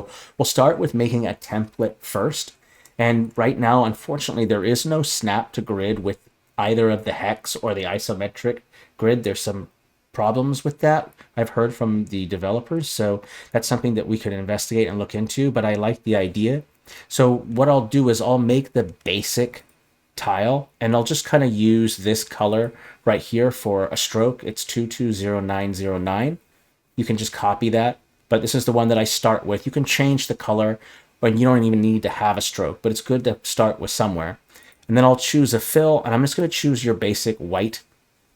So we'll start with making a template first. And right now, unfortunately, there is no snap to grid with either of the hex or the isometric grid. There's some problems with that I've heard from the developers. So that's something that we could investigate and look into, but I like the idea. So what I'll do is I'll make the basic tile and I'll just kind of use this color right here for a stroke. It's 220909. You can just copy that, but this is the one that I start with. You can change the color, but you don't even need to have a stroke, but it's good to start with somewhere. And then I'll choose a fill, and I'm just going to choose your basic white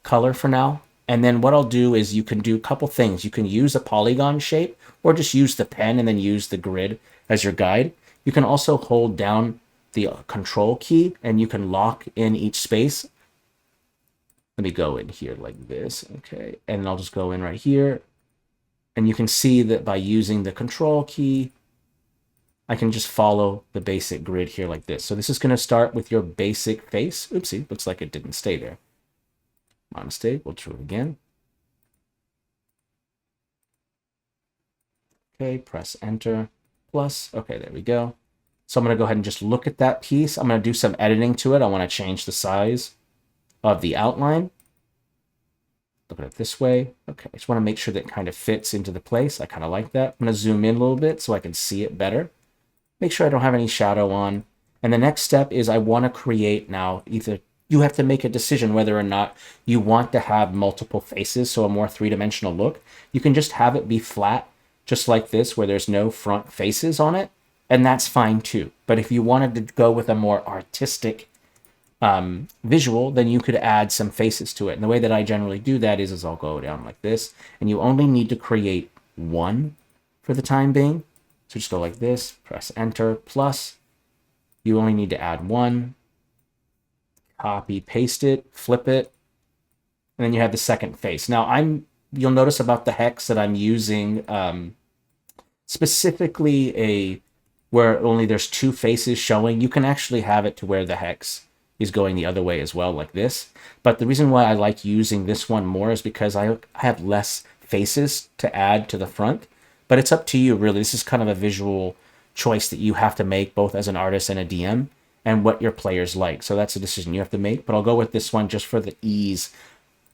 color for now. And then what I'll do is you can do a couple things. You can use a polygon shape or just use the pen and then use the grid as your guide. You can also hold down the control key and you can lock in each space. Let me go in here like this. Okay. And I'll just go in right here. And you can see that by using the control key, I can just follow the basic grid here like this. So this is going to start with your basic face. Oopsie, looks like it didn't stay there. My mistake, we'll try it again. Okay, press enter, plus, okay, there we go. So I'm going to go ahead and just look at that piece. I'm going to do some editing to it. I want to change the size of the outline. Look at it this way. Okay, I just want to make sure that it kind of fits into the place. I kind of like that. I'm going to zoom in a little bit so I can see it better. Make sure I don't have any shadow on. And the next step is I want to create now either you have to make a decision whether or not you want to have multiple faces, so a more three-dimensional look. You can just have it be flat, just like this, where there's no front faces on it, and that's fine too. But if you wanted to go with a more artistic visual, then you could add some faces to it. And the way that I generally do that is I'll go down like this, and you only need to create one for the time being. So just go like this, press enter, plus, you only need to add one. Copy, paste it, flip it, and then you have the second face. Now you'll notice about the hex that I'm using specifically where only there's two faces showing. You can actually have it to where the hex is going the other way as well, like this. But the reason why I like using this one more is because I have less faces to add to the front. But it's up to you, really. This is kind of a visual choice that you have to make both as an artist and a DM, and what your players like. So that's a decision you have to make, but I'll go with this one just for the ease,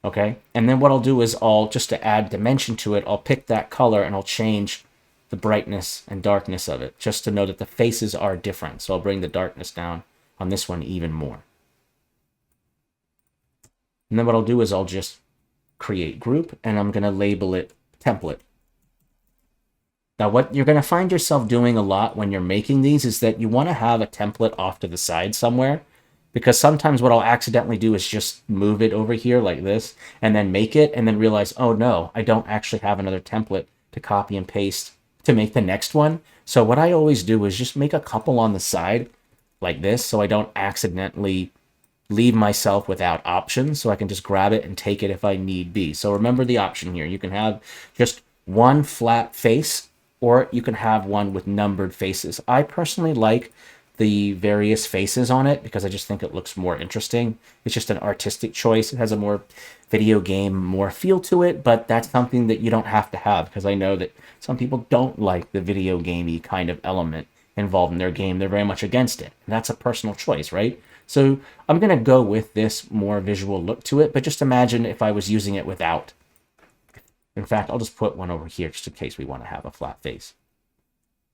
okay? And then what I'll do is just to add dimension to it, I'll pick that color and I'll change the brightness and darkness of it, just to know that the faces are different. So I'll bring the darkness down on this one even more. And then what I'll do is I'll just create group, and I'm gonna label it template. Now, what you're going to find yourself doing a lot when you're making these is that you want to have a template off to the side somewhere, because sometimes what I'll accidentally do is just move it over here like this and then make it and then realize, oh no, I don't actually have another template to copy and paste to make the next one. So what I always do is just make a couple on the side like this so I don't accidentally leave myself without options, so I can just grab it and take it if I need be. So remember the option here. You can have just one flat face, or you can have one with numbered faces. I personally like the various faces on it because I just think it looks more interesting. It's just an artistic choice. It has a more video game, more feel to it, but that's something that you don't have to have, because I know that some people don't like the video gamey kind of element involved in their game. They're very much against it. And that's a personal choice, right? So I'm going to go with this more visual look to it, but just imagine if I was using it without. In fact, I'll just put one over here just in case we want to have a flat face.